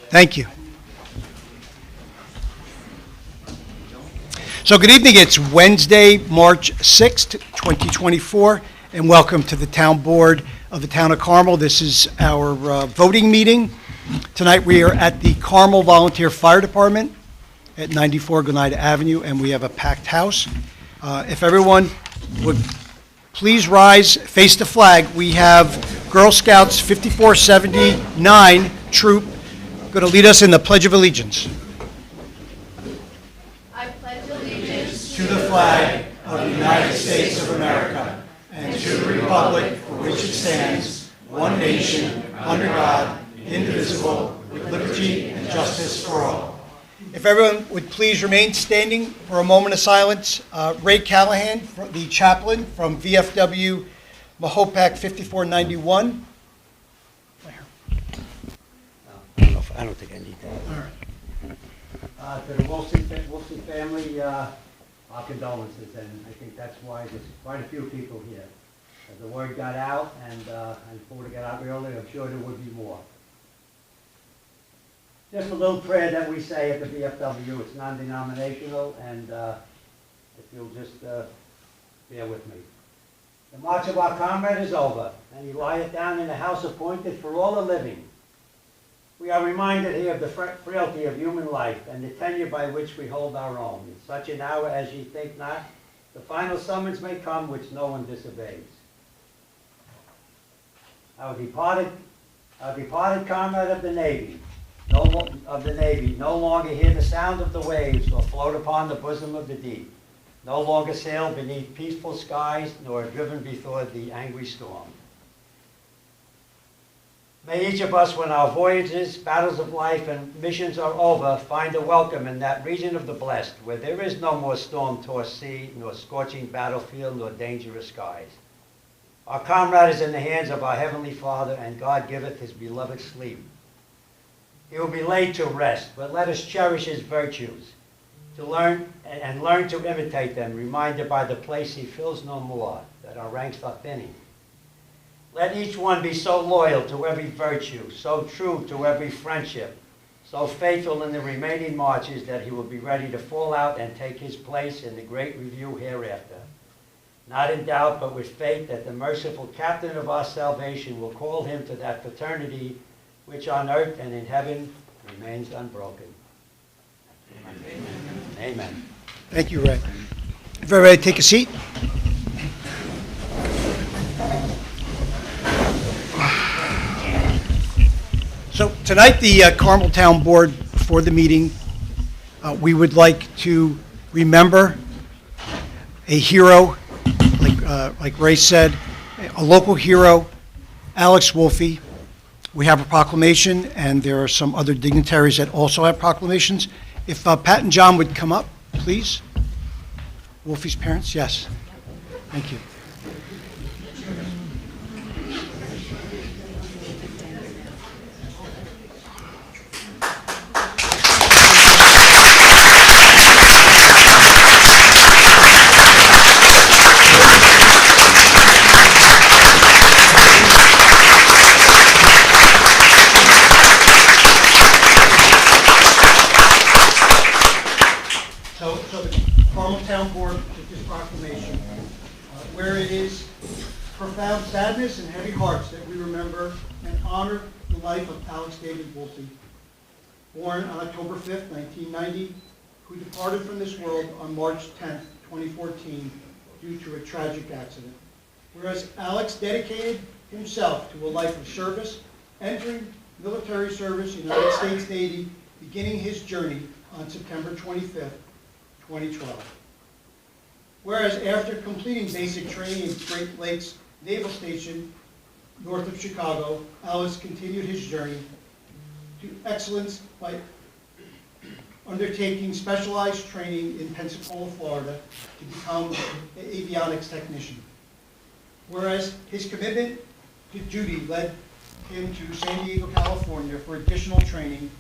Thank you. So good evening. It's Wednesday, March 6th, 2024, and welcome to the Town Board of the Town of Carmel. This is our voting meeting. Tonight we are at the Carmel Volunteer Fire Department at 94 Gleneida Avenue, and we have a packed house. If everyone would please rise, face the flag. We have Girl Scouts 5479 troop going to lead us in the Pledge of Allegiance. I pledge allegiance To the flag of the United States of America and to the republic for which it stands, one nation, under God, indivisible, with liberty and justice for all. If everyone would please remain standing for a moment of silence. Ray Callahan, the chaplain from VFW Mahopac 5491. I don't think I need that. All right. To the Wolsey family, our condolences, and I think that's why there's quite a few people here. As the word got out, and if it would have got out earlier, I'm sure there would be more. Just a little prayer that we say at the VFW. It's non-denominational, and if you'll just bear with me. The march of our comrade is over, and he lieth down in the house appointed for all the living. We are reminded here of the frailty of human life and the tenure by which we hold our own. In such an hour as ye think not, the final summons may come which no one disobeys. Our departed comrade of the Navy, no longer hear the sound of the waves or float upon the bosom of the deep, no longer sail beneath peaceful skies nor driven before the angry storm. May each of us, when our voyages, battles of life, and missions are over, find a welcome in that region of the blessed, where there is no more storm-tossed sea, nor scorching battlefield, nor dangerous skies. Our comrade is in the hands of our Heavenly Father, and God giveth his beloved sleep. He will be laid to rest, but let us cherish his virtues, to learn to imitate them, reminded by the place he fills no more, that our ranks are thinning. Let each one be so loyal to every virtue, so true to every friendship, so faithful in the remaining marches that he will be ready to fall out and take his place in the great review hereafter. Not in doubt, but with faith that the merciful captain of our salvation will call him to that fraternity which on earth and in heaven remains unbroken. Amen. Amen. Thank you, Ray. If everybody take a seat. So tonight, the Carmel Town Board, for the meeting, we would like to remember a hero, like Ray said, a local hero, Alex Wolfe. We have a proclamation, and there are some other dignitaries that also have proclamations. If Pat and John would come up, please. Wolfe's parents, yes. Thank you. So the Carmel Town Board took this proclamation, where it is profound sadness and heavy hearts that we remember and honor the life of Alex David Wolfe, born on October 5th, 1990, who departed from this world on March 10th, 2014, due to a tragic accident. Whereas Alex dedicated himself to a life of service, entering military service, United States Navy, beginning his journey on September 25th, 2012. Whereas after completing basic training in Great Lakes Naval Station, north of Chicago, Alex continued his journey to excellence by undertaking specialized training in Pensacola, Florida, to become an avionics technician. Whereas his commitment to duty led him to San Diego, California for additional training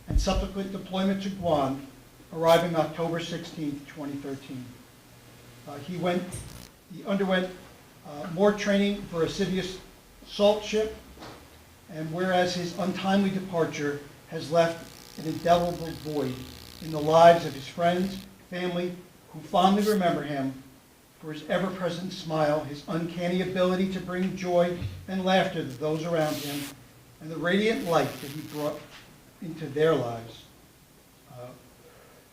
and subsequent deployment to Guam, arriving October 16, 2013. He underwent more training for a Amphibious assault ship, and whereas his untimely departure has left an indelible void in the lives of his friends, family, who fondly remember him for his ever-present smile, his uncanny ability to bring joy and laughter to those around him, and the radiant light that he brought into their lives.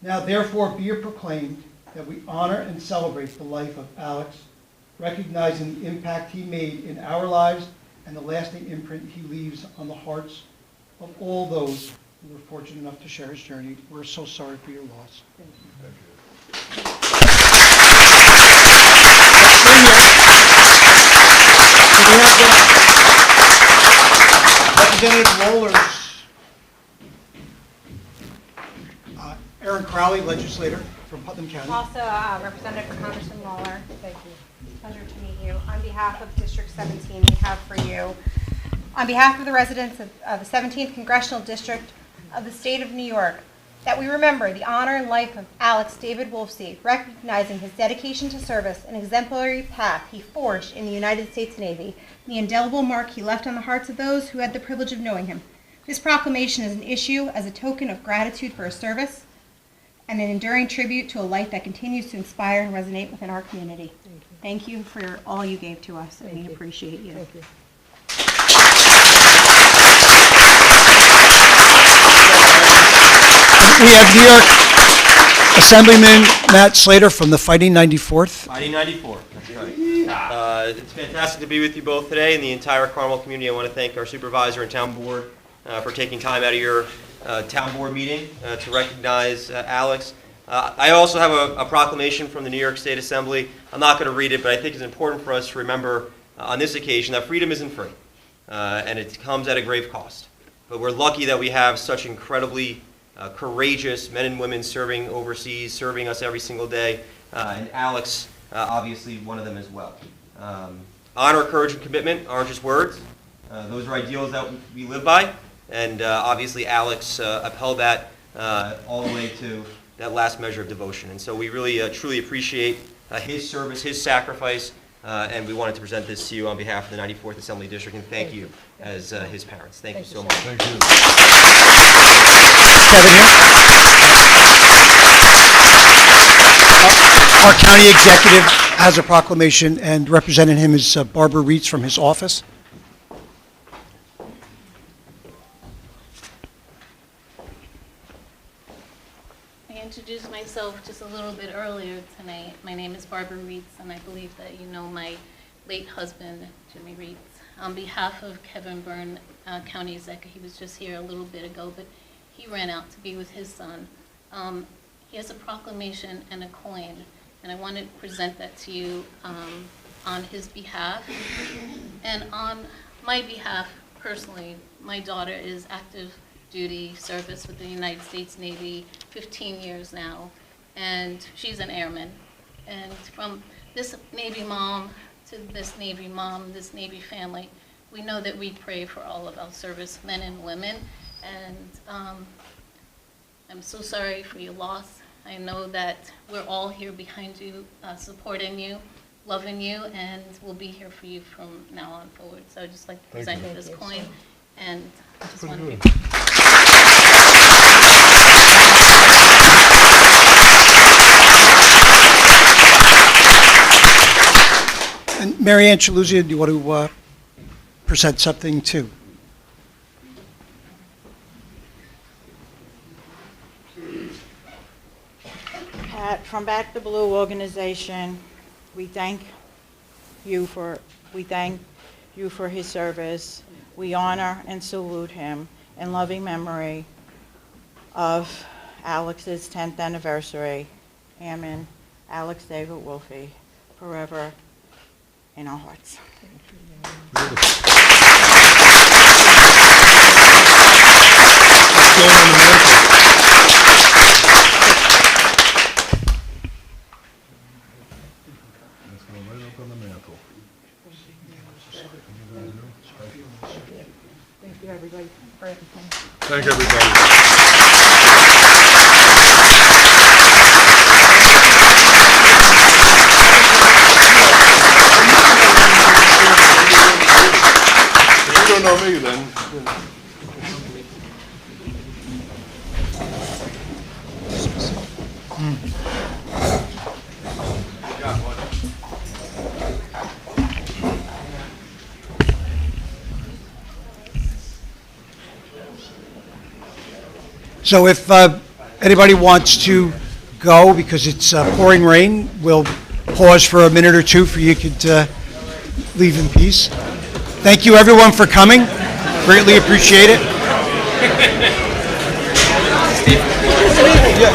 Now, therefore, be it proclaimed that we honor and celebrate the life of Alex, recognizing the impact he made in our lives and the lasting imprint he leaves on the hearts of all those who were fortunate enough to share his journey. We're so sorry for your loss. Thank you. Representative Rollers. Aaron Crowley, legislator from Putnam County. Also, Representative for Congressman Lawler. Thank you. Pleasure to meet you. On behalf of District 17, we have for you, on behalf of the residents of the 17th Congressional District of the State of New York, that we remember the honor and life of Alex David Wolfsey, recognizing his dedication to service and exemplary path he forged in the United States Navy, the indelible mark he left on the hearts of those who had the privilege of knowing him. This proclamation is an issue as a token of gratitude for his service and an enduring tribute to a life that continues to inspire and resonate within our community. Thank you for all you gave to us, and we appreciate you. Thank you. We have New York Assemblyman Matt Slater from the Fighting 94th. Fighting 94, that's right. It's fantastic to be with you both today and the entire Carmel community. I want to thank our supervisor and town board for taking time out of your town board meeting to recognize Alex. I also have a proclamation from the New York State Assembly. I'm not going to read it, but I think it's important for us to remember on this occasion that freedom isn't free, and it comes at a grave cost. But we're lucky that we have such incredibly courageous men and women serving overseas, serving us every single day, and Alex, obviously, one of them as well. Honor, courage, and commitment aren't just words. Those are ideals that we live by, and obviously Alex upheld that all the way to that last measure of devotion. And so we really truly appreciate his service, his sacrifice, and we wanted to present this to you on behalf of the 94th Assembly District, and thank you as his parents. Thank you so much. Thank you. Kevin here. Our county executive has a proclamation, and representing him is Barbara Reitz from his office. I introduced myself just a little bit earlier tonight. My name is Barbara Reitz, and I believe that you know my late husband, Jimmy Reitz. On behalf of Kevin Byrne, County Executive, he was just here a little bit ago, but he ran out to be with his son. He has a proclamation and a coin, and I want to present that to you on his behalf. And on my behalf, personally, my daughter is active duty service with the United States Navy, 15 years now, and she's an airman. And from this Navy mom to this Navy mom, this Navy family, we know that we pray for all of our servicemen and women, and I'm so sorry for your loss. I know that we're all here behind you, supporting you, loving you, and we'll be here for you from now on forward. So I'd just like to present you this coin, and I just want to be. And Mary Ann Chaluzia, do you want to present something too? From Back to Blue organization, we thank you for his service. We honor and salute him in loving memory of Alex's 10th anniversary. Amen. Alex David Wolfsey, forever in our hearts. Thank you, everybody, for everything. Thank everybody. If you don't know me, then So if anybody wants to go, because it's pouring rain, we'll pause for a minute or two for you could leave in peace. Thank you, everyone, for coming. Greatly appreciate it.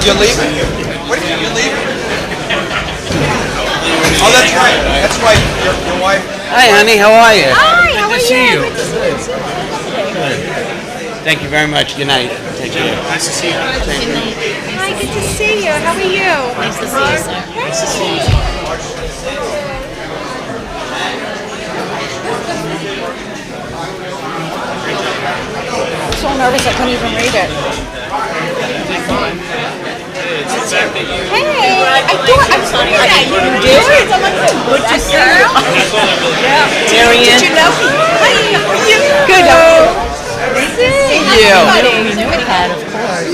You're leaving? What, you're leaving? Oh, that's right. That's right. Your wife. Hi, honey. How are you? Hi, how are Good to see you? you. Thank you very much. Good night. Take care. Nice to see you. Hi, good to see you. How are you? Nice to see you, sir. Nice to see you. I'm so nervous I couldn't even read it. Hey, I thought I saw that. You did? I'm like, good to see you. Marianne. Did you know? Hi, how are you? Good. See you. We knew Pat, of course.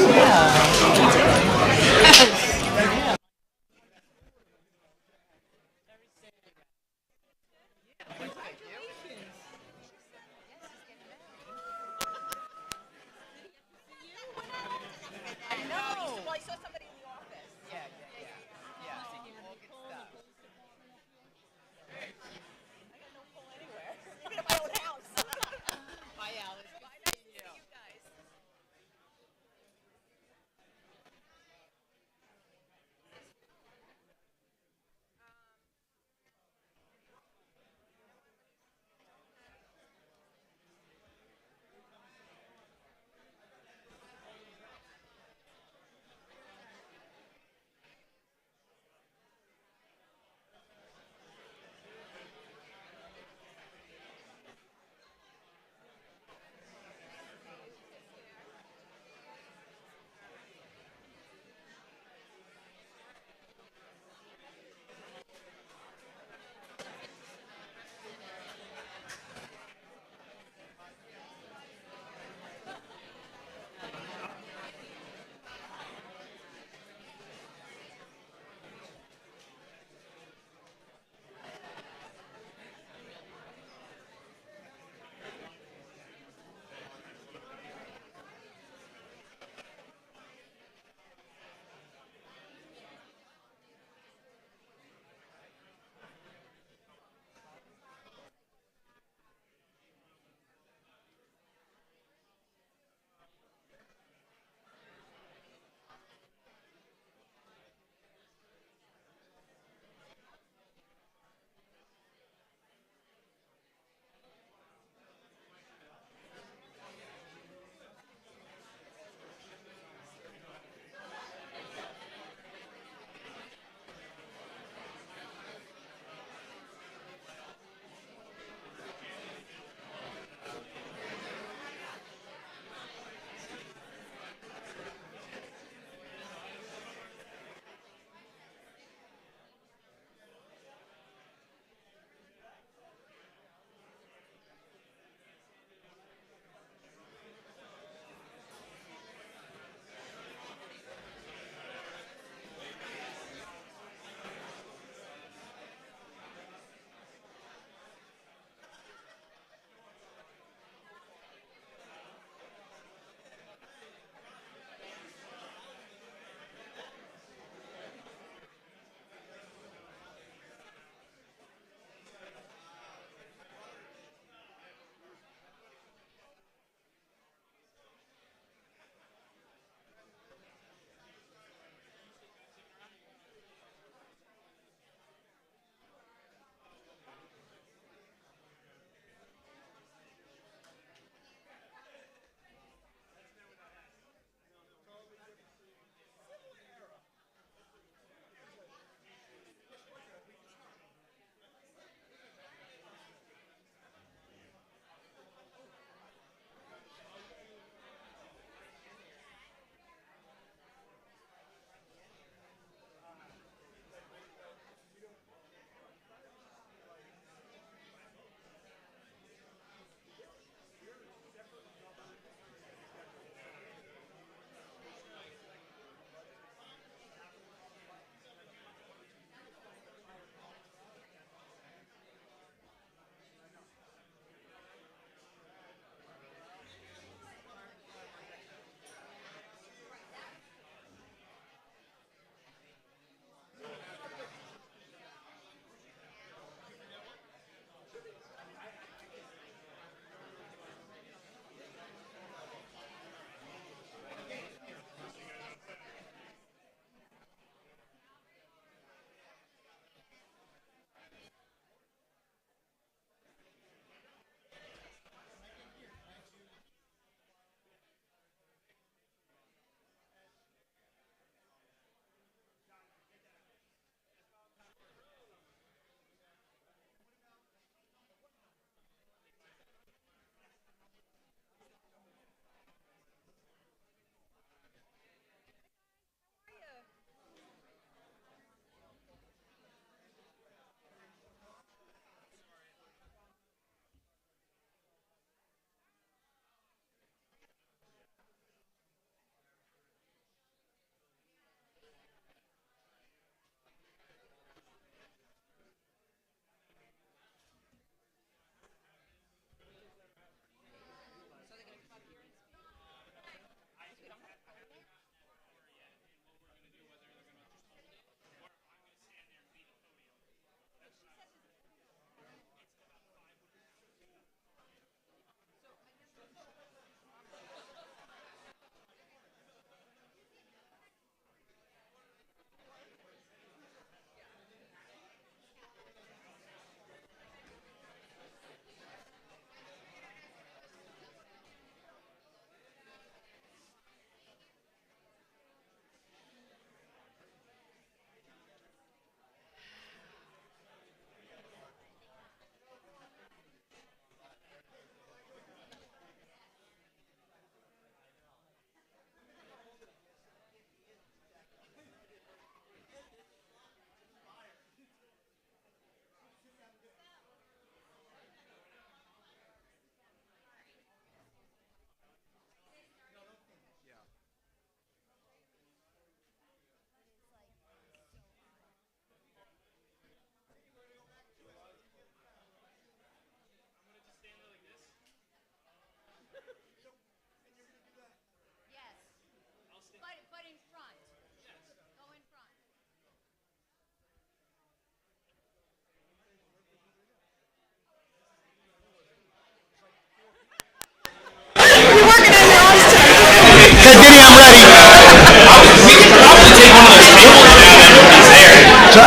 So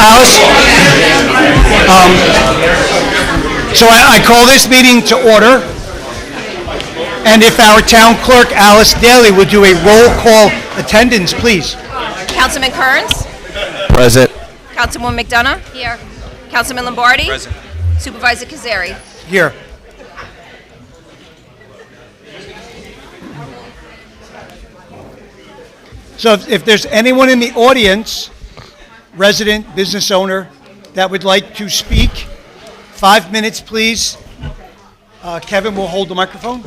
Alice, I call this meeting to order. And if our town clerk, Alice Daly, would do a roll call attendance, please. Councilman Kearns? Present. Councilwoman McDonough? Here. Councilman Lombardi? Present. Supervisor Cazzari? Here. So if there's anyone in the audience, resident, business owner, that would like to speak, 5 minutes, please. Kevin will hold the microphone.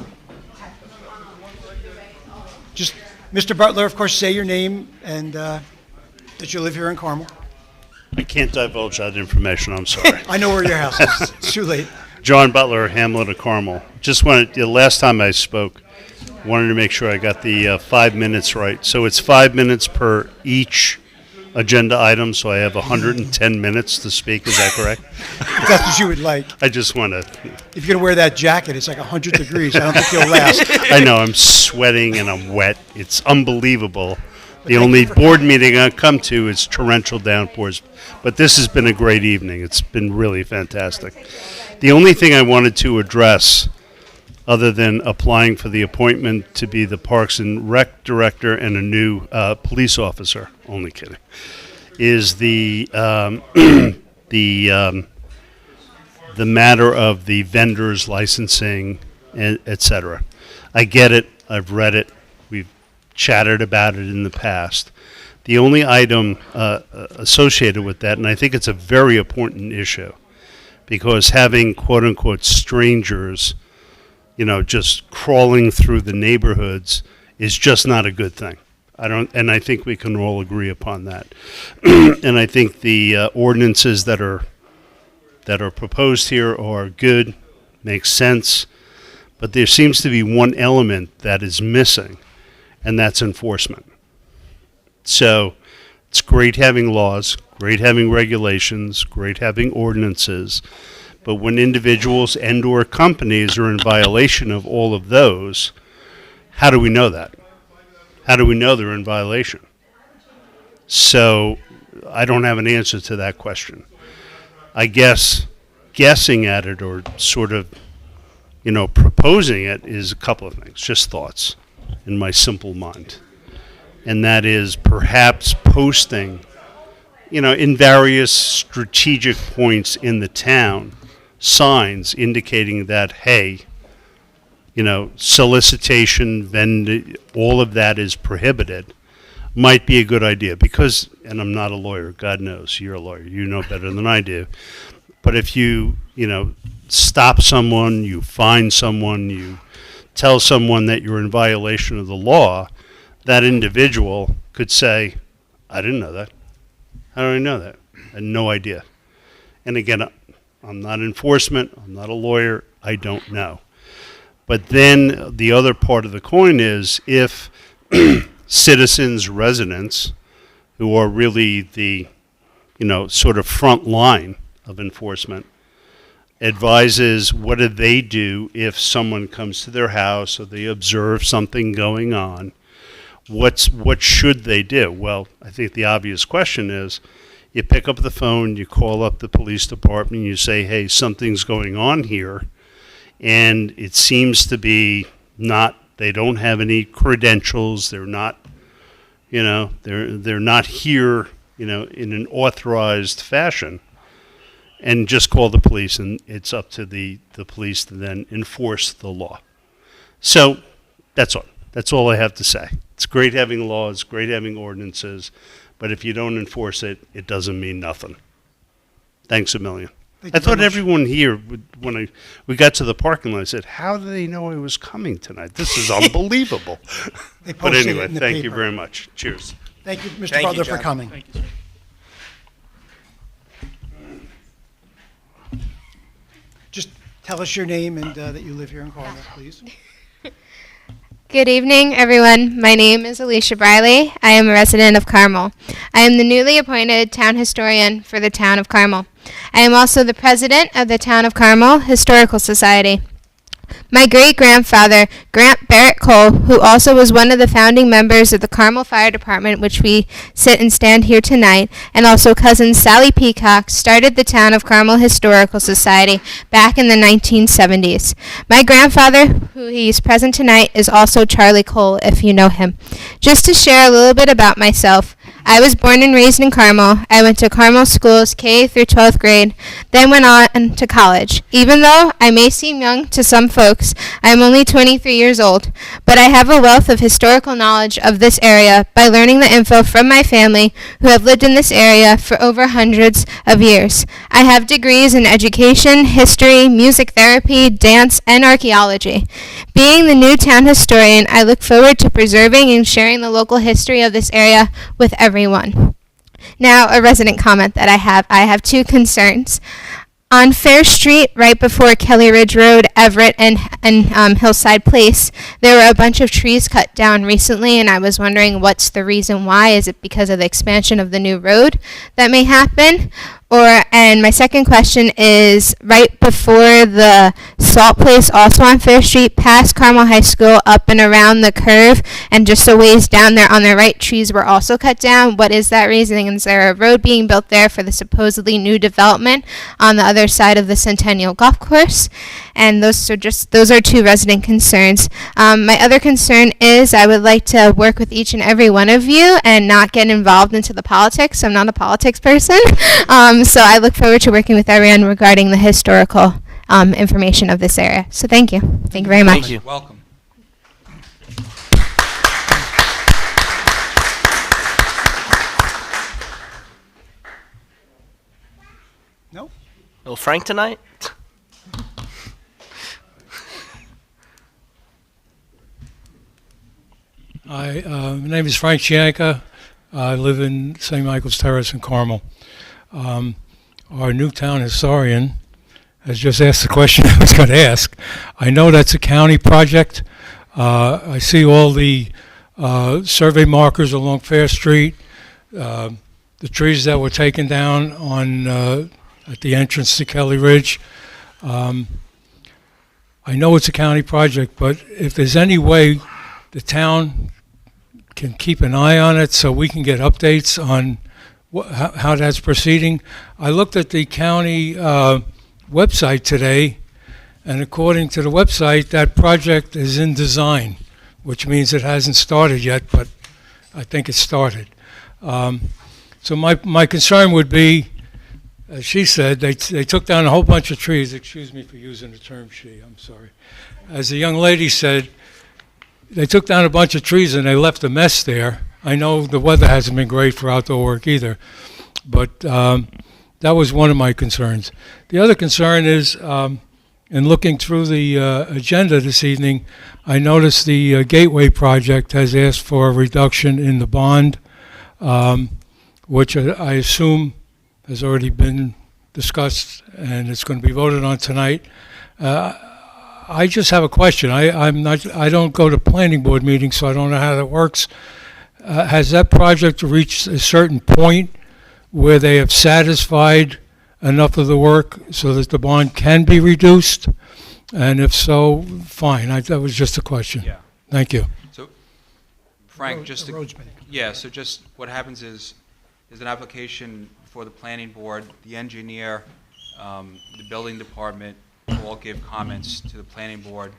Just, Mr. Butler, of course, say your name and that you live here in Carmel. I can't divulge that information, I'm sorry. I know where your house is. It's too late. John Butler, Hamlet of Carmel. Just wanted, the last time I spoke, wanted to make sure I got the 5 minutes right. So it's 5 minutes per each agenda item, so I have 110 minutes to speak, is that correct? If that's what you would like. I just want to, If you're going to wear that jacket, it's like 100 degrees. I don't think you'll last. I know, I'm sweating and I'm wet. It's unbelievable. The only board meeting I come to is torrential downpours. But this has been a great evening. It's been really fantastic. The only thing I wanted to address, other than applying for the appointment to be the Parks and Rec Director and a new police officer, only kidding, is the the matter of the vendors licensing, et cetera. I get it. I've read it. We've chatted about it in the past. The only item associated with that, and I think it's a very important issue, because having quote-unquote strangers, just crawling through the neighborhoods is just not a good thing. And I think we can all agree upon that. And I think the ordinances that are proposed here are good, make sense, but there seems to be one element that is missing, and that's enforcement. So it's great having laws, great having regulations, great having ordinances, but when individuals and or companies are in violation of all of those, how do we know that? How do we know they're in violation? So I don't have an answer to that question. I guess guessing at it or sort of, proposing it is a couple of things, just thoughts in my simple mind. And that is perhaps posting, in various strategic points in the town, signs indicating that, hey, solicitation, all of that is prohibited, might be a good idea. Because, and I'm not a lawyer, God knows, you're a lawyer, you know better than I do. But if you, stop someone, you fine someone, you tell someone that you're in violation of the law, that individual could say, I didn't know that. How do I know that? I had no idea. And again, I'm not enforcement, I'm not a lawyer, I don't know. But then the other part of the coin is if citizens, residents, who are really the, sort of front line of enforcement, advises what do they do if someone comes to their house or they observe something going on, what should they do? Well, I think the obvious question is, you pick up the phone, you call up the police department, you say, hey, something's going on here, and it seems to be they don't have any credentials, they're not, they're not here, in an authorized fashion, and just call the police, and it's up to the police to then enforce the law. So that's all. That's all I have to say. It's great having laws, great having ordinances, but if you don't enforce it, it doesn't mean nothing. Thanks a million. I thought everyone here, when we got to the parking lot, I said, how do they know I was coming tonight? This is unbelievable. But anyway, thank you very much. Cheers. Thank you, Mr. Butler, for coming. Thank you, sir. Just tell us your name and that you live here in Carmel, please. Good evening, everyone. My name is Alicia Briley. I am a resident of Carmel. I am the newly appointed town historian for the town of Carmel. I am also the president of the Town of Carmel Historical Society. My great-grandfather, Grant Barrett Cole, who also was one of the founding members of the Carmel Fire Department, which we sit and stand here tonight, and also cousin Sally Peacock, started the town of Carmel Historical Society back in the 1970s. My grandfather, who he's present tonight, is also Charlie Cole, if you know him. Just to share a little bit about myself, I was born and raised in Carmel. I went to Carmel schools K through 12th grade, then went on to college. Even though I may seem young to some folks, I am only 23 years old, but I have a wealth of historical knowledge of this area by learning the info from my family who have lived in this area for over hundreds of years. I have degrees in education, history, music therapy, dance, and archaeology. Being the new town historian, I look forward to preserving and sharing the local history of this area with everyone. Now, a resident comment that I have two concerns. On Fair Street, right before Kelly Ridge Road, Everett, and Hillside Place, there were a bunch of trees cut down recently, and I was wondering what's the reason why. Is it because of the expansion of the new road that may happen? And my second question is, right before the salt place, also on Fair Street, past Carmel High School, up and around the curve, and just a ways down there on the right, trees were also cut down. What is that reasoning? Is there a road being built there for the supposedly new development on the other side of the Centennial Golf Course? And those are two resident concerns. My other concern is I would like to work with each and every one of you and not get involved into the politics. I'm not a politics person. So I look forward to working with everyone regarding the historical information of this area. So thank you. Thank you very much. Thank you. Welcome. No? Little Frank tonight? Hi, my name is Frank Chianca. I live in St. Michael's Terrace in Carmel. Our new town historian has just asked the question I was going to ask. I know that's a county project. I see all the survey markers along Fair Street, the trees that were taken down on at the entrance to Kelly Ridge. I know it's a county project, but if there's any way the town can keep an eye on it so we can get updates on how that's proceeding. I looked at the county website today, and according to the website, that project is in design, which means it hasn't started yet, but I think it started. So my concern would be, as she said, they took down a whole bunch of trees. Excuse me for using the term she, I'm sorry. As the young lady said, they took down a bunch of trees and they left a mess there. I know the weather hasn't been great for outdoor work either, but that was one of my concerns. The other concern is, in looking through the agenda this evening, I noticed the Gateway project has asked for a reduction in the bond, which I assume has already been discussed and it's going to be voted on tonight. I just have a question. I don't go to planning board meetings, so I don't know how that works. Has that project reached a certain point where they have satisfied enough of the work so that the bond can be reduced? And if so, fine. That was just a question. Yeah. Thank you. So, Frank, just what happens is there's an application for the planning board, the engineer, the building department all give comments to the planning board,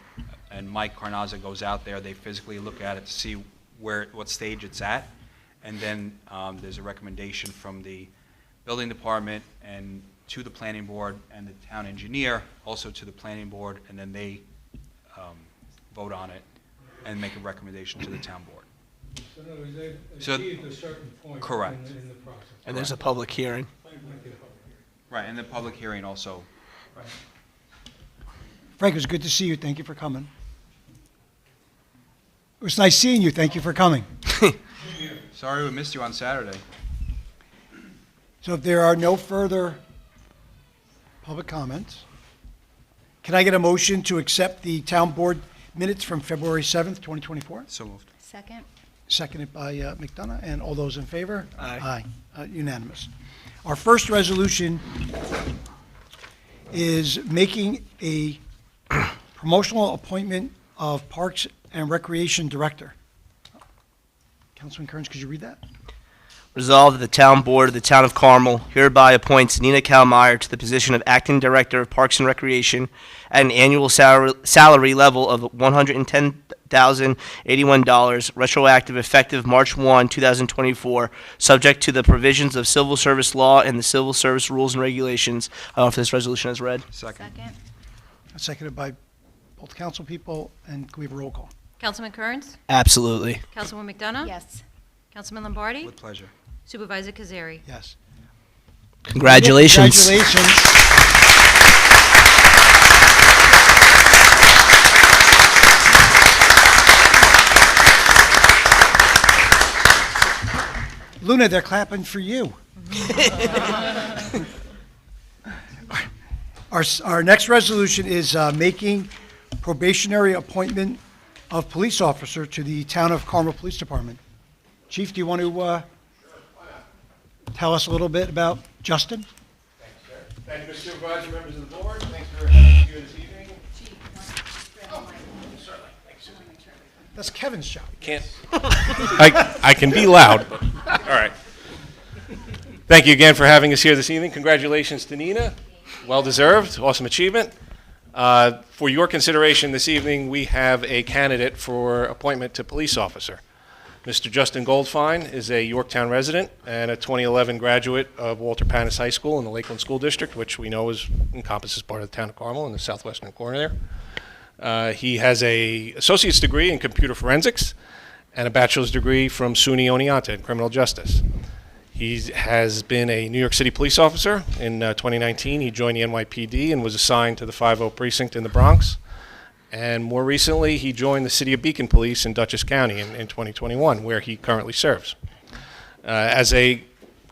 and Mike Carnazza goes out there. They physically look at it to see what stage it's at, and then there's a recommendation from the building department and to the planning board and the town engineer, also to the planning board, and then they vote on it and make a recommendation to the town board. So in other words, they've So- achieved a certain point Correct. in the process. And there's a public hearing. Right, and the public hearing also. Frank, it was good to see you. Thank you for coming. It was nice seeing you. Thank you for coming. Sorry we missed you on Saturday. So if there are no further public comments, can I get a motion to accept the town board minutes from February 7th, 2024? So moved. Second. Seconded by McDonough, and all those in favor? Aye. Unanimous. Our first resolution is making a promotional appointment of Parks and Recreation Director. Councilman Kearns, could you read that? Resolved that the Town Board of the Town of Carmel hereby appoints Nina Kalmeyer to the position of Acting Director of Parks and Recreation at an annual salary level of $110,081, retroactive effective March 1, 2024, subject to the provisions of civil service law and the civil service rules and regulations. I offer this resolution as read. Second. Seconded by both council people, and can we have a roll call? Councilman Kearns? Absolutely. Councilwoman McDonough? Yes. Councilman Lombardi? With pleasure. Supervisor Cazzari? Yes. Congratulations. Congratulations. Luna, they're clapping for you. Our next resolution is making probationary appointment of police officer to the Town of Carmel Police Department. Chief, do you want to tell us a little bit about Justin? Thanks, sir. Thank you, Mr. Supervisor, members of the board. Thanks for having us here this evening. Certainly. Thanks, Susan. That's Kevin's job. Can't. I can be loud, but all right. Thank you again for having us here this evening. Congratulations to Nina. Well deserved. Awesome achievement. For your consideration this evening, we have a candidate for appointment to police officer. Mr. Justin Goldfine is a Yorktown resident and a 2011 graduate of Walter Panis High School in the Lakeland School District, which we know encompasses part of the town of Carmel in the southwestern corner there. He has an associate's degree in computer forensics and a bachelor's degree from SUNY Oneonta in criminal justice. He has been a New York City police officer. In 2019, he joined the NYPD and was assigned to the 50 precinct in the Bronx. And more recently, he joined the City of Beacon Police in Dutchess County in 2021, where he currently serves. As a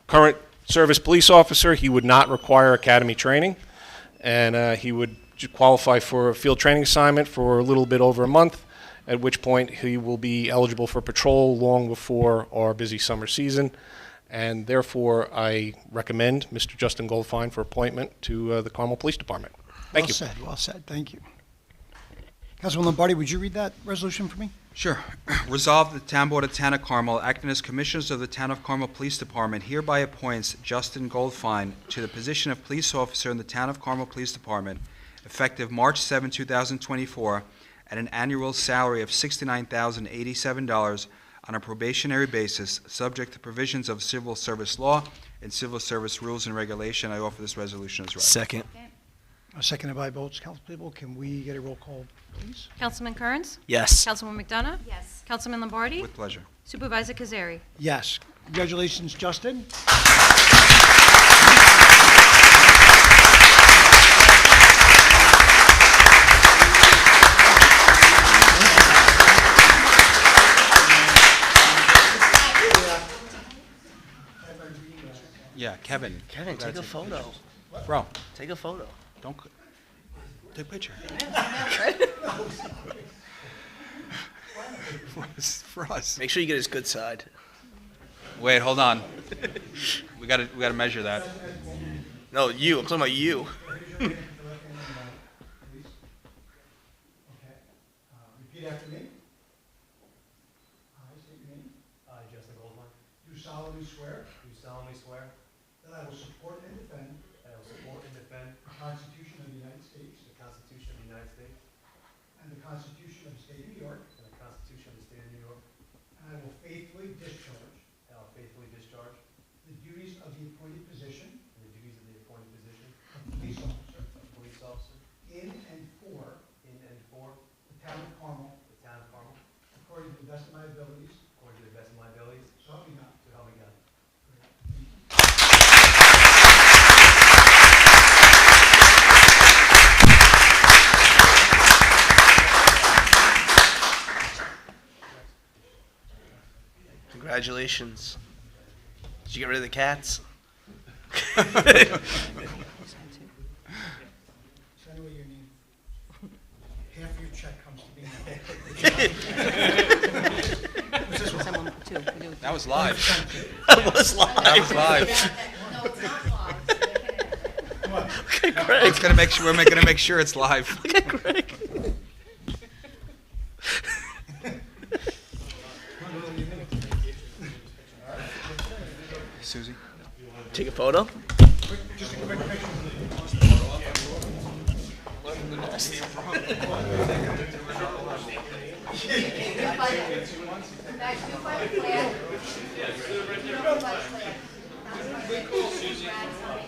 current service police officer, he would not require academy training, and he would qualify for a field training assignment for a little bit over a month, at which point he will be eligible for patrol long before our busy summer season. And therefore, I recommend Mr. Justin Goldfine for appointment to the Carmel Police Department. Thank you. Well said, thank you. Councilman Lombardi, would you read that resolution for me? Sure. Resolved that the Town Board of Town of Carmel, acting as Commissioners of the Town of Carmel Police Department, hereby appoints Justin Goldfine to the position of Police Officer in the Town of Carmel Police Department, effective March 7, 2024, at an annual salary of $69,087 on a probationary basis, subject to provisions of civil service law and civil service rules and regulation. I offer this resolution as read. Second. Seconded by both council people. Can we get a roll call, please? Councilman Kearns? Yes. Councilwoman McDonough? Yes. Councilman Lombardi? With pleasure. Supervisor Cazzari? Yes. Congratulations, Justin. Yeah, Kevin. Kevin, take a photo. Bro, Take a photo. don't, take a picture. For us. Make sure you get his good side. Wait, hold on. We gotta measure that. No, you. I'm talking about you. Repeat after me. I state your name. I, Justin Goldfine, Do solemnly swear do solemnly swear that I will support and defend that I will support and defend the Constitution of the United States the Constitution of the United States and the Constitution of the State of New York, and the Constitution of the State of New York, and I will faithfully discharge and I will faithfully discharge the duties of the appointed position the duties of the appointed position of police officer of police officer in and for in and for the town of Carmel, the town of Carmel, according to the best of my abilities, according to the best of my abilities, so help me God. so help me God. Congratulations. Did you get rid of the cats? Send away your name. Half your check comes to me now. Someone, two. That was live. That was live. That was live. No, it's not live. Okay, Greg. We're gonna make sure it's live. Look at Greg. Take a photo. Just a quick picture.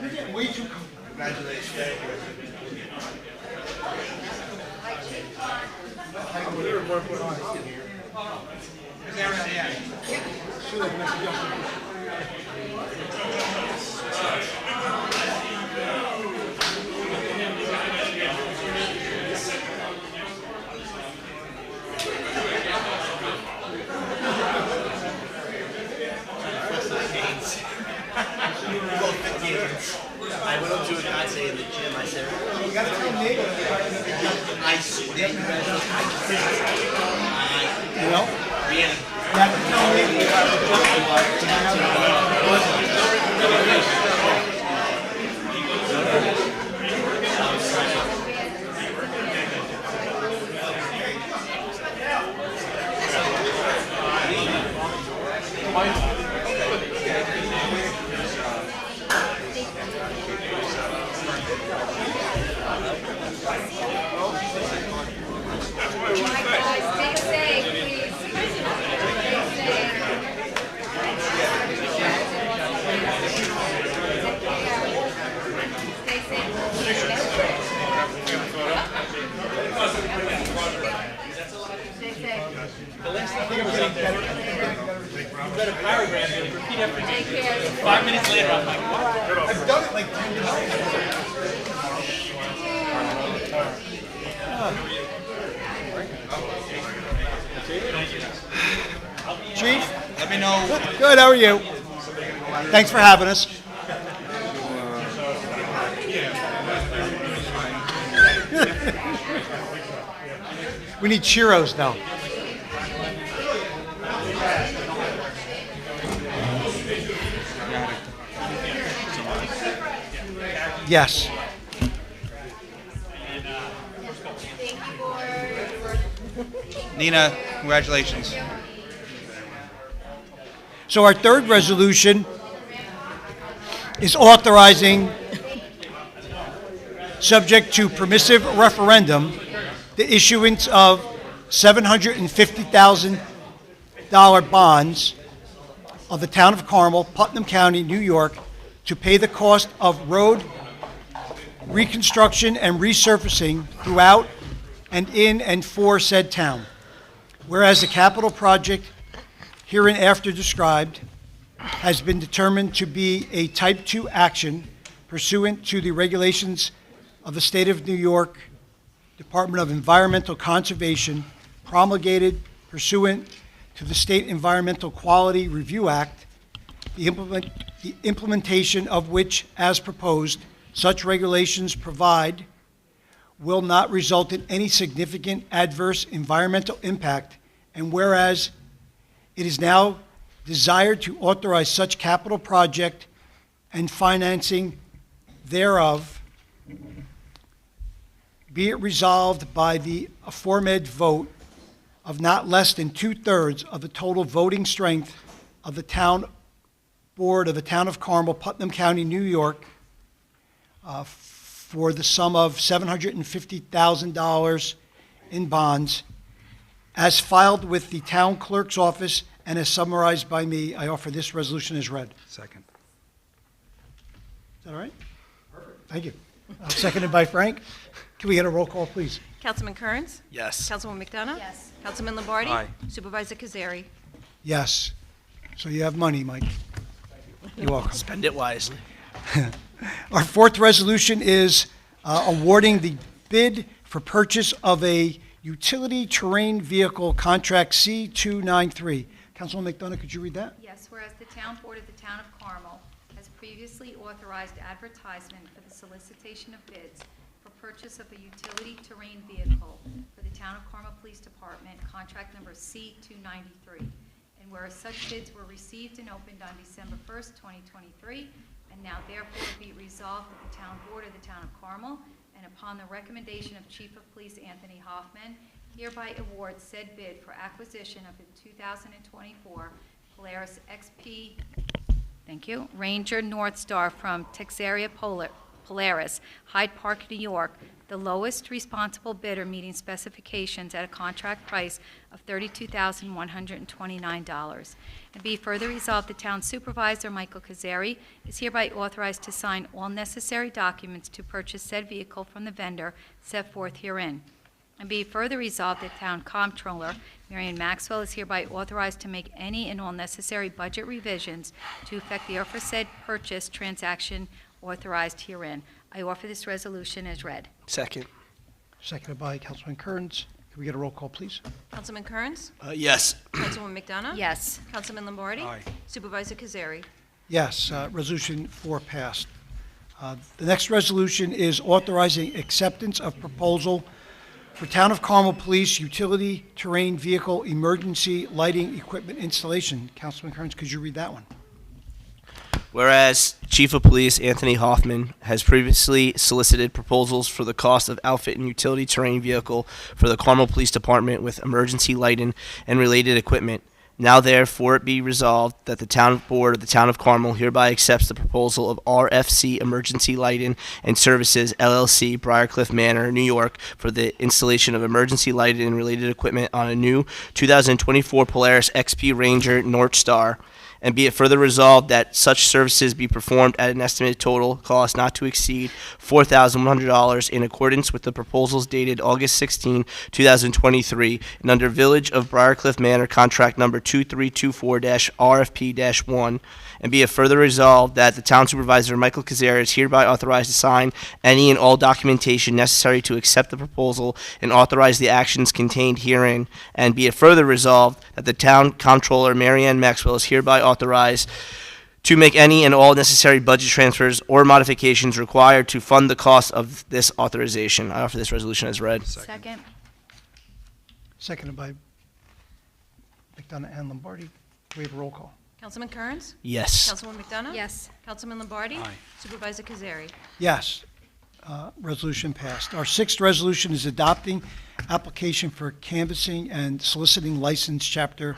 You're getting way too comfortable. Congratulations. I went up to a Cazzari in the gym. I said, You got to tell Nate. I swear you guys look You know? really. You have to tell Nate. I've done it like 10 Chief? Let me know. Good, how are you? Thanks for having us. We need churros now. Yes. Nina, congratulations. So our third resolution is authorizing, subject to permissive referendum, the issuance of $750,000 bonds of the town of Carmel, Putnam County, New York, to pay the cost of road reconstruction and resurfacing throughout and in and for said town. Whereas the capital project hereinafter described has been determined to be a Type 2 action pursuant to the regulations of the State of New York Department of Environmental Conservation, promulgated pursuant to the State Environmental Quality Review Act, the implementation of which, as proposed, such regulations provide will not result in any significant adverse environmental impact, and whereas it is now desired to authorize such capital project and financing thereof, be it resolved by the aforementioned vote of not less than 2/3 of the total voting strength of the town board of the town of Carmel, Putnam County, New York, for the sum of $750,000 in bonds, as filed with the town clerk's office and as summarized by me. I offer this resolution as read. Second. Is that all right? Perfect. Thank you. Seconded by Frank. Can we get a roll call, please? Councilman Kearns? Yes. Councilwoman McDonough? Yes. Councilman Lombardi? Aye. Supervisor Cazzari? Yes. So you have money, Mike. You're welcome. Spend it wisely. Our fourth resolution is awarding the bid for purchase of a utility terrain vehicle contract C293. Councilwoman McDonough, could you read that? Yes, whereas the town board of the town of Carmel has previously authorized advertisement for the solicitation of bids for purchase of a utility terrain vehicle for the town of Carmel Police Department, contract number C293. And whereas such bids were received and opened on December 1st, 2023, and now therefore be resolved that the town board of the town of Carmel, and upon the recommendation of Chief of Police Anthony Hoffman, hereby awards said bid for acquisition of the 2024 Polaris XP Thank you. Ranger North Star from Texaria Polaris, Hyde Park, New York, the lowest responsible bidder meeting specifications at a contract price of $32,129. And be further resolved, the town supervisor, Michael Cazzari, is hereby authorized to sign all necessary documents to purchase said vehicle from the vendor set forth herein. And be further resolved, the town comptroller, Marion Maxwell, is hereby authorized to make any and all necessary budget revisions to effect the aforesaid purchase transaction authorized herein. I offer this resolution as read. Second. Seconded by Councilman Kearns. Can we get a roll call, please? Councilman Kearns? Yes. Councilwoman McDonough? Yes. Councilman Lombardi? Aye. Supervisor Cazzari? Yes, Resolution 4 passed. The next resolution is authorizing acceptance of proposal for Town of Carmel Police Utility Terrain Vehicle Emergency Lighting Equipment Installation. Councilman Kearns, could you read that one? Whereas Chief of Police Anthony Hoffman has previously solicited proposals for the cost of outfitting utility terrain vehicle for the Carmel Police Department with emergency lighting and related equipment, now therefore it be resolved that the Town Board of the Town of Carmel hereby accepts the proposal of RFC Emergency Lighting and Services, LLC, Briarcliff Manor, New York, for the installation of emergency lighting and related equipment on a new 2024 Polaris XP Ranger North Star. And be it further resolved that such services be performed at an estimated total cost not to exceed $4,100 in accordance with the proposals dated August 16, 2023, and under Village of Briarcliff Manor Contract Number 2324-RFP-1. And be it further resolved that the Town Supervisor, Michael Cazzari, is hereby authorized to sign any and all documentation necessary to accept the proposal and authorize the actions contained herein. And be it further resolved that the Town Comptroller, Marianne Maxwell, is hereby authorized to make any and all necessary budget transfers or modifications required to fund the cost of this authorization. I offer this resolution as read. Second. Seconded by McDonough and Lombardi. Can we have a roll call? Councilman Kearns? Yes. Councilwoman McDonough? Yes. Councilman Lombardi? Aye. Supervisor Cazzari? Yes. Resolution passed. Our sixth resolution is adopting application for canvassing and soliciting license, Chapter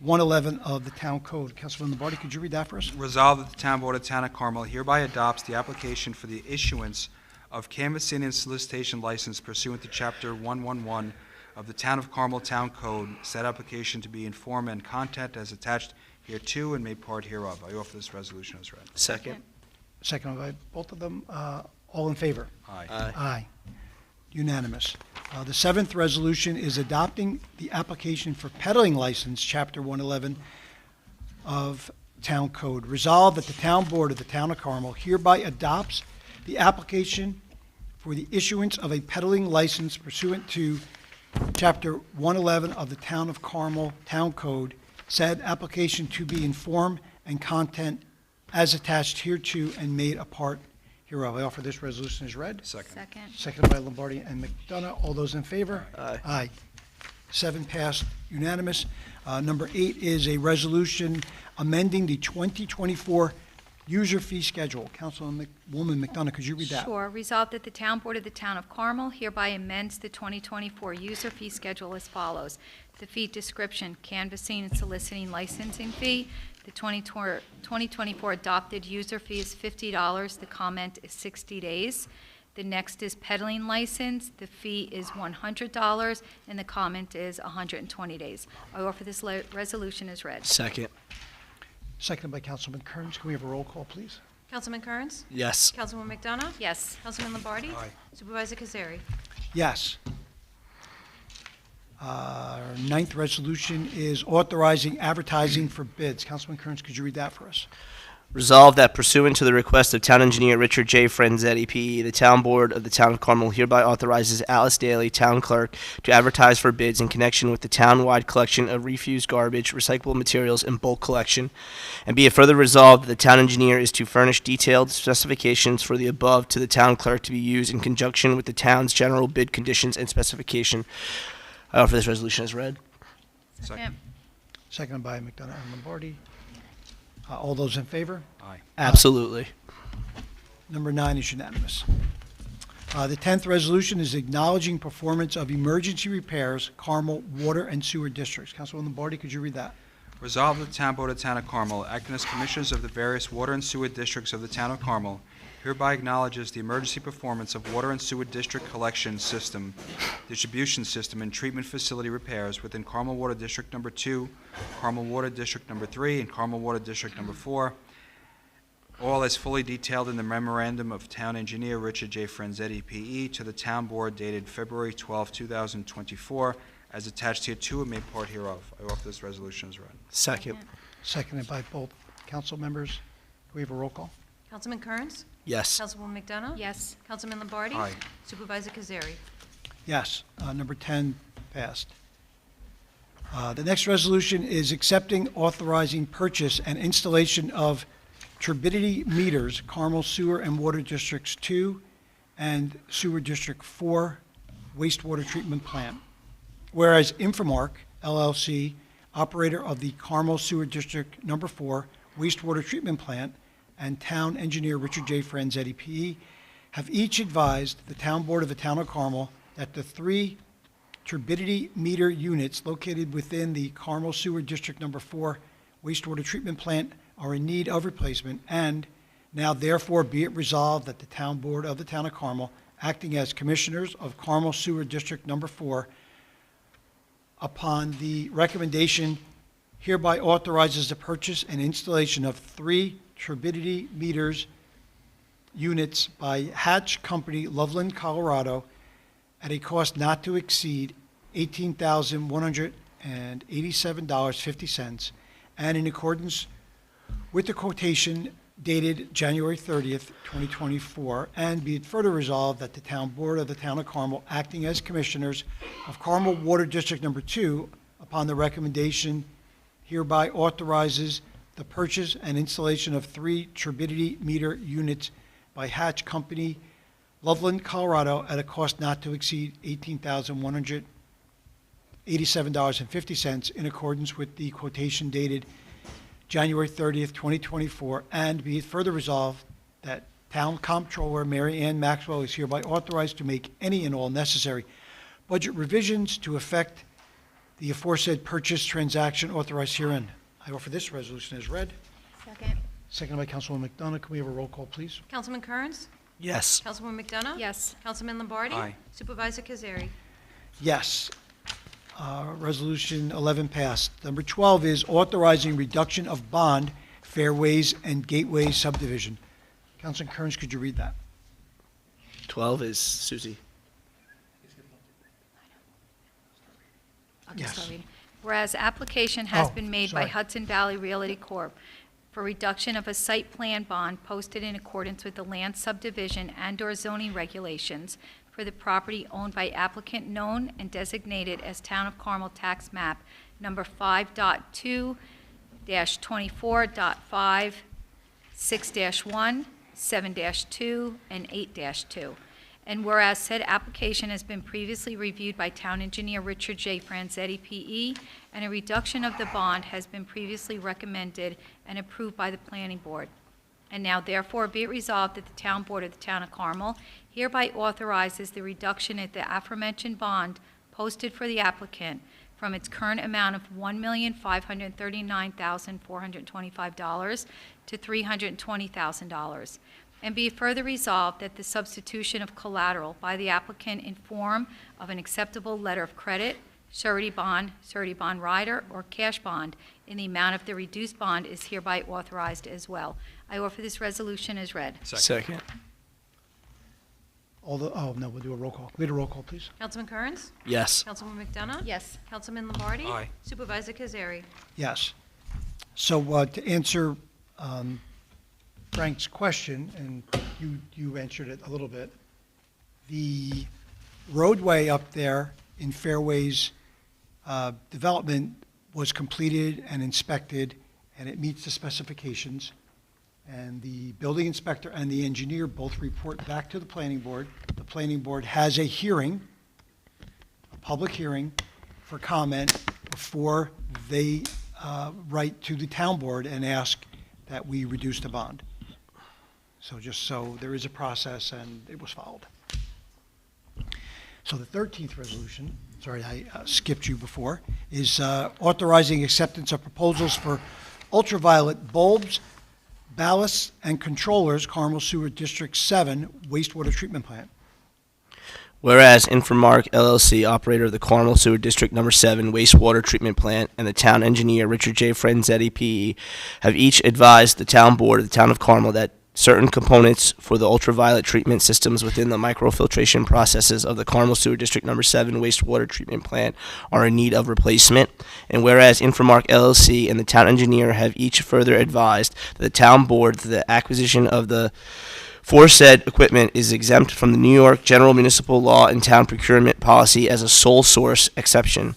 111 of the Town Code. Councilman Lombardi, could you read that for us? Resolved that the Town Board of Town of Carmel hereby adopts the application for the issuance of canvassing and solicitation license pursuant to Chapter 111 of the Town of Carmel Town Code, said application to be in form and content as attached hereto and made part hereof. I offer this resolution as read. Second. Seconded by both of them. All in favor? Aye. Aye. Unanimous. The seventh resolution is adopting the application for peddling license, Chapter 111 of Town Code. Resolved that the Town Board of the Town of Carmel hereby adopts the application for the issuance of a peddling license pursuant to Chapter 111 of the Town of Carmel Town Code, said application to be in form and content as attached hereto and made a part hereof. I offer this resolution as read. Second. Seconded by Lombardi and McDonough. All those in favor? Aye. Aye. 7 passed, unanimous. Number 8 is a amending the 2024 user fee schedule. Councilwoman McDonough, could you read that? Sure. Resolved that the Town Board of the Town of Carmel hereby amends the 2024 user fee schedule as follows. The fee description, canvassing and soliciting licensing fee. The 2024 adopted user fee is $50. The comment is 60 days. The next is peddling license. The fee is $100, and the comment is 120 days. I offer this resolution as read. Second. Seconded by Councilman Kearns. Can we have a roll call, please? Councilman Kearns? Yes. Councilwoman McDonough? Yes. Councilman Lombardi? Aye. Supervisor Cazzari? Yes. Our ninth resolution is authorizing advertising for bids. Councilman Kearns, could you read that for us? Resolved that pursuant to the request of Town Engineer Richard J. Franzetti, P.E., the Town Board of the Town of Carmel hereby authorizes Alice Daly, Town Clerk, to advertise for bids in connection with the town-wide collection of refuse garbage, recyclable materials, and bulk collection. And be it further resolved that the Town Engineer is to furnish detailed specifications for the above to the Town Clerk to be used in conjunction with the town's general bid conditions and specification. I offer this resolution as read. Second. Seconded by McDonough and Lombardi. All those in favor? Aye. Absolutely. Number 9 is unanimous. The 10th resolution is acknowledging performance of emergency repairs, Carmel Water and Sewer Districts. Councilwoman Lombardi, could you read that? Resolved that the Town Board of the Town of Carmel, acting as commissioners of the various water and sewer districts of the Town of Carmel, hereby acknowledges the emergency performance of water and sewer district collection system, distribution system, and treatment facility repairs within Carmel Water District Number 2, Carmel Water District Number 3, and Carmel Water District Number 4, all as fully detailed in the memorandum of Town Engineer Richard J. Franzetti, P.E., to the Town Board dated February 12, 2024, as attached here to and made part hereof. I offer this resolution as read. Second. Seconded by both council members. Do we have a roll call? Councilman Kearns? Yes. Councilwoman McDonough? Yes. Councilman Lombardi? Aye. Supervisor Cazzari? Yes. Number 10 passed. The next resolution is accepting, authorizing purchase and installation of turbidity meters, Carmel Sewer and Water Districts 2 and Sewer District 4 wastewater treatment plant. Whereas Infomark LLC, operator of the Carmel Sewer District Number 4 wastewater treatment plant, and Town Engineer Richard J. Franzetti, P.E., have each advised the Town Board of the Town of Carmel that the 3 turbidity meter units located within the Carmel Sewer District Number 4 wastewater treatment plant are in need of replacement, and now therefore be it resolved that the Town Board of the Town of Carmel, acting as commissioners of Carmel Sewer District Number 4, upon the recommendation, hereby authorizes the purchase and installation of 3 turbidity meters units by Hatch Company, Loveland, Colorado, at a cost not to exceed $18,187.50, and in accordance with the quotation dated January 30th, 2024, and be it further resolved that the Town Board of the Town of Carmel, acting as commissioners of Carmel Water District Number 2, upon the recommendation, hereby authorizes the purchase and installation of 3 turbidity meter units by Hatch Company, Loveland, Colorado, at a cost not to exceed $18,187.50 in accordance with the quotation dated January 30th, 2024, and be it further resolved that Town Comptroller Mary Ann Maxwell is hereby authorized to make any and all necessary budget revisions to effect the aforesaid purchase transaction authorized herein. I offer this resolution as read. Second. Seconded by Councilwoman McDonough. Can we have a roll call, please? Councilman Kearns? Yes. Councilwoman McDonough? Yes. Councilman Lombardi? Aye. Supervisor Cazzari? Yes. Resolution 11 passed. Number 12 is authorizing reduction of bond, Fairways and Gateway subdivision. Councilman Kearns, could you read that? 12 is Susie. I'll just Yes. start reading. Whereas application has Oh, been made by sorry. Hudson Valley Realty Corp. for reduction of a site plan bond posted in accordance with the land subdivision and/or zoning regulations for the property owned by applicant known and designated as Town of Carmel Tax Map Number 5.2-24.5, 6-1, 7-2, and 8-2. And whereas said application has been previously reviewed by Town Engineer Richard J. Franzetti, P.E., and a reduction of the bond has been previously recommended and approved by the Planning Board. And now therefore be it resolved that the Town Board of the Town of Carmel hereby authorizes the reduction of the aforementioned bond posted for the applicant from its current amount of $1,539,425 to $320,000. And be it further resolved that the substitution of collateral by the applicant in form of an acceptable letter of credit, surety bond rider, or cash bond in the amount of the reduced bond is hereby authorized as well. I offer this resolution as read. Second. Oh, no, we'll do a roll call. We had a roll call, please. Councilman Kearns? Yes. Councilwoman McDonough? Yes. Councilman Lombardi? Aye. Supervisor Cazzari? Yes. So to answer Frank's question, and you answered it a little bit, the roadway up there in Fairways development was completed and inspected, and it meets the specifications. And the building inspector and the engineer both report back to the planning board. The planning board has a hearing, a public hearing for comment before they write to the town board and ask that we reduce the bond. So just so there is a process and it was followed. So the 13th resolution, sorry, I skipped you before, is authorizing acceptance of proposals for ultraviolet bulbs, ballasts, and controllers, Carmel Sewer District 7 wastewater treatment plant. Whereas Infomark LLC, operator of the Carmel Sewer District Number 7 wastewater treatment plant, and the town engineer Richard J. Franzetti, P.E., have each advised the town board of the town of Carmel that certain components for the ultraviolet treatment systems within the microfiltration processes of the Carmel Sewer District Number 7 wastewater treatment plant are in need of replacement. And whereas Infomark LLC and the town engineer have each further advised the town board that the acquisition of the aforesaid equipment is exempt from the New York General Municipal Law and Town Procurement Policy as a sole source exception.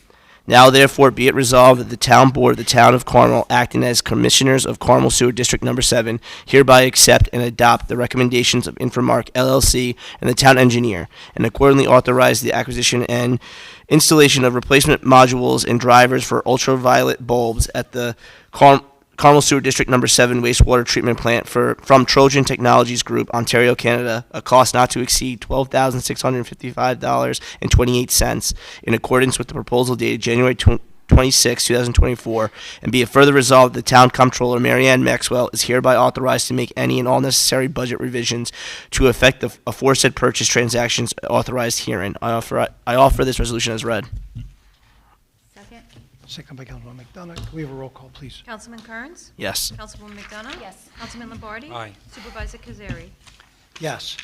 Now therefore be it resolved that the town board of the town of Carmel, acting as commissioners of Carmel Sewer District Number 7, hereby accept and adopt the recommendations of Infomark LLC and the town engineer, and accordingly authorize the acquisition and installation of replacement modules and drivers for ultraviolet bulbs at the Carmel Sewer District Number 7 wastewater treatment plant from Trojan Technologies Group, Ontario, Canada, a cost not to exceed $12,655.28 in accordance with the proposal dated January 26, 2024, and be it further resolved that the Town Comptroller, Mary Ann Maxwell, is hereby authorized to make any and all necessary budget revisions to effect the aforesaid purchase transactions authorized herein. I offer this resolution as read. Second by Councilwoman McDonough. Can we have a roll call, please? Councilman Kearns? Yes. Councilwoman McDonough? Yes. Councilman Lombardi? Aye. Supervisor Cazzari? Yes.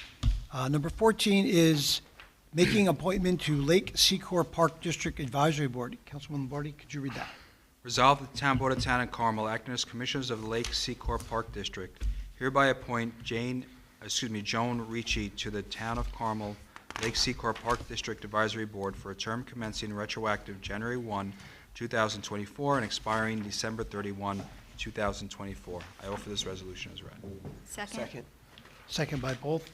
Number 14 is making appointment to Lake Secor Park District Advisory Board. Councilwoman Lombardi, could you read that? Resolved that the Town Board of Town of Carmel, acting as commissioners of the Lake Secor Park District, hereby appoint Joan Ricci to the Town of Carmel Lake Secor Park District Advisory Board for a term commencing retroactive January 1, 2024 and expiring December 31, 2024. I offer this resolution as read. Second. Second by both.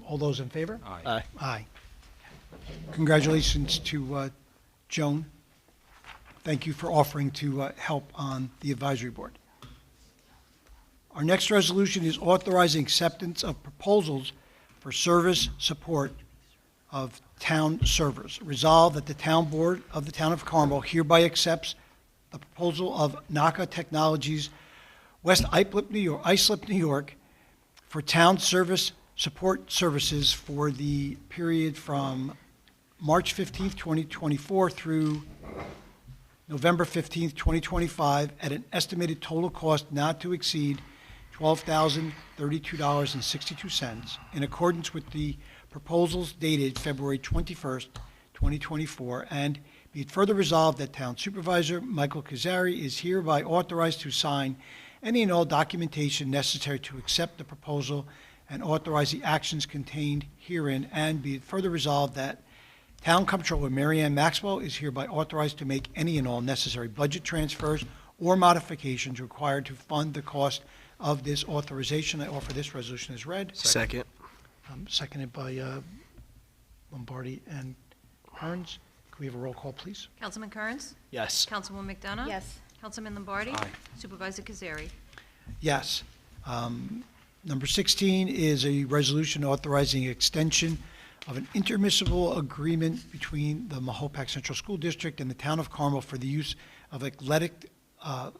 All those in favor? Aye. Aye. Aye. Congratulations to Joan. Thank you for offering to help on the advisory board. Our next resolution is authorizing acceptance of proposals for service support of town servers. Resolved that the town board of the town of Carmel hereby accepts the proposal of NACA Technologies, West Islip, New York, for town service support services for the period from March 15th, 2024 through November 15th, 2025 at an estimated total cost not to exceed $12,032.62 in accordance with the proposals dated February 21st, 2024, and be it further resolved that Town Supervisor Michael Cazzari is hereby authorized to sign any and all documentation necessary to accept the proposal and authorize the actions contained herein, and be it further resolved that Town Comptroller Mary Ann Maxwell is hereby authorized to make any and all necessary budget transfers or modifications required to fund the cost of this authorization. I offer this resolution as read. Second. Seconded by Lombardi and Kearns. Can we have a roll call, please? Councilman Kearns? Yes. Councilwoman McDonough? Yes. Councilman Lombardi? Aye. Supervisor Cazzari? Yes. Number 16 is a resolution authorizing extension of an intermunicipal agreement between the Mahopac Central School District and the Town of Carmel for the use of athletic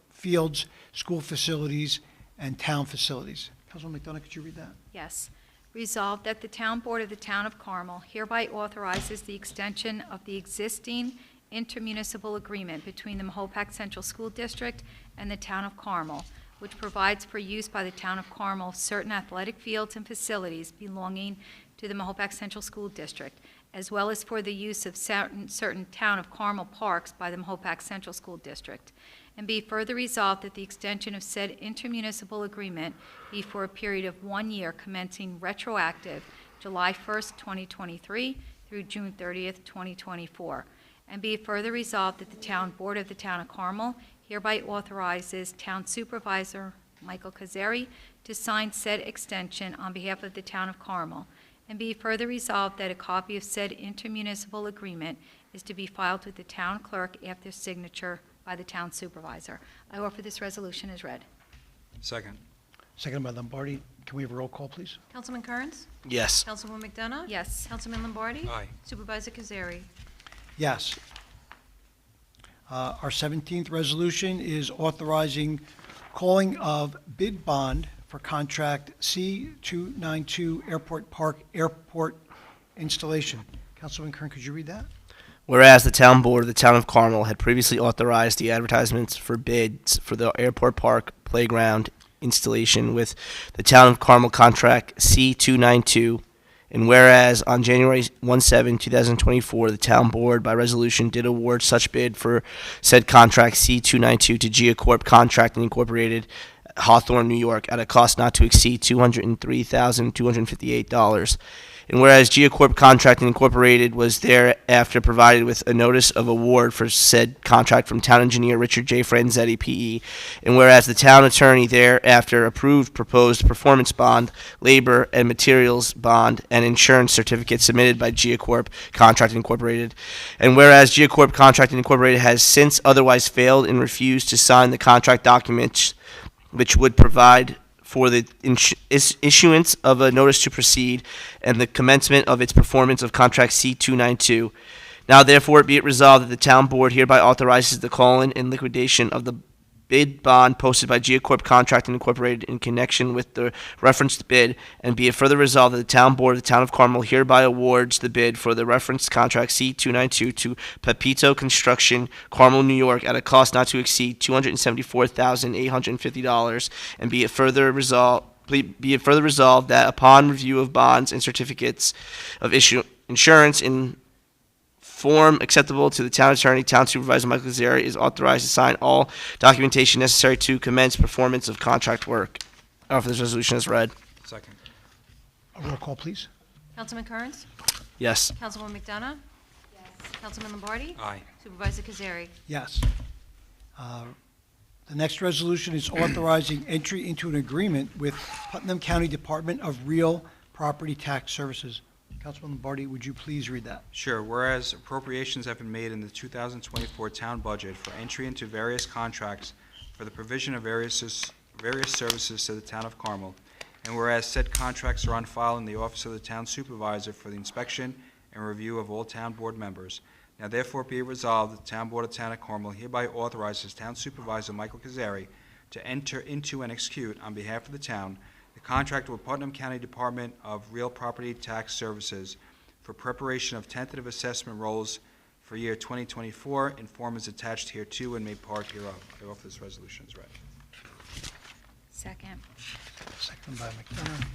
fields, school facilities, and town facilities. Councilwoman McDonough, could you read that? Yes. Resolved that the Town Board of the Town of Carmel hereby authorizes the extension of the existing intermunicipal agreement between the Mahopac Central School District and the Town of Carmel, which provides for use by the Town of Carmel of certain athletic fields and facilities belonging to the Mahopac Central School District, as well as for the use of certain Town of Carmel parks by the Mahopac Central School District. And be further resolved that the extension of said intermunicipal agreement be for a period of 1 year commencing retroactive July 1st, 2023 through June 30th, 2024. And be further resolved that the Town Board of the Town of Carmel hereby authorizes Town Supervisor Michael Cazzari to sign said extension on behalf of the Town of Carmel. And be further resolved that a copy of said intermunicipal agreement is to be filed with the Town Clerk after signature by the Town Supervisor. I offer this resolution as read. Second. Seconded by Lombardi. Can we have a roll call, please? Councilman Kearns? Yes. Councilwoman McDonough? Yes. Councilman Lombardi? Aye. Supervisor Cazzari? Yes. Our 17th resolution is authorizing calling of bid bond for contract C292 Airport Park Airport installation. Councilman Kern, could you read that? Whereas the town board of the town of Carmel had previously authorized the advertisements for bids for the airport park playground installation with the town of Carmel contract C292, and whereas on January 17, 2024, the town board by resolution did award such bid for said contract C292 to Geocorp Contracting Incorporated, Hawthorne, New York, at a cost not to exceed $203,258. And whereas Geocorp Contracting Incorporated was thereafter provided with a notice of award for said contract from town engineer Richard J. Franzetti, P.E., and whereas the town attorney thereafter approved proposed performance bond, labor and materials bond, and insurance certificate submitted by Geocorp Contracting Incorporated, and whereas Geocorp Contracting Incorporated has since otherwise failed and refused to sign the contract documents which would provide for the issuance of a notice to proceed and the commencement of its performance of contract C292. Now therefore be it resolved that the town board hereby authorizes the call-in and liquidation of the bid bond posted by Geocorp Contracting Incorporated in connection with the referenced bid, and be it further resolved that the town board of the town of Carmel hereby awards the bid for the referenced contract C292 to Pepito Construction, Carmel, New York, at a cost not to exceed $274,850, and be it further resolved that upon review of bonds and certificates of insurance in form acceptable to the town attorney, town supervisor Michael Cazzari is authorized to sign all documentation necessary to commence performance of contract work. I offer this resolution as read. Second. A roll call, please. Councilman Kearns? Yes. Councilwoman McDonough? Yes. Councilman Lombardi? Aye. Supervisor Cazzari? Yes. The next resolution is authorizing entry into an agreement with Putnam County Department of Real Property Tax Services. Councilman Lombardi, would you please read that? Sure. Whereas appropriations have been made in the 2024 town budget for entry into various contracts for the provision of various services to the town of Carmel, and whereas said contracts are on file in the office of the town supervisor for the inspection and review of all town board members, now therefore be it resolved that the town board of town of Carmel hereby authorizes town supervisor Michael Cazzari to enter into and execute on behalf of the town the contract with Putnam County Department of Real Property Tax Services for preparation of tentative assessment rolls for year 2024, in form is attached hereto and made part hereof. I offer this resolution as read. Second. Second by McDonough.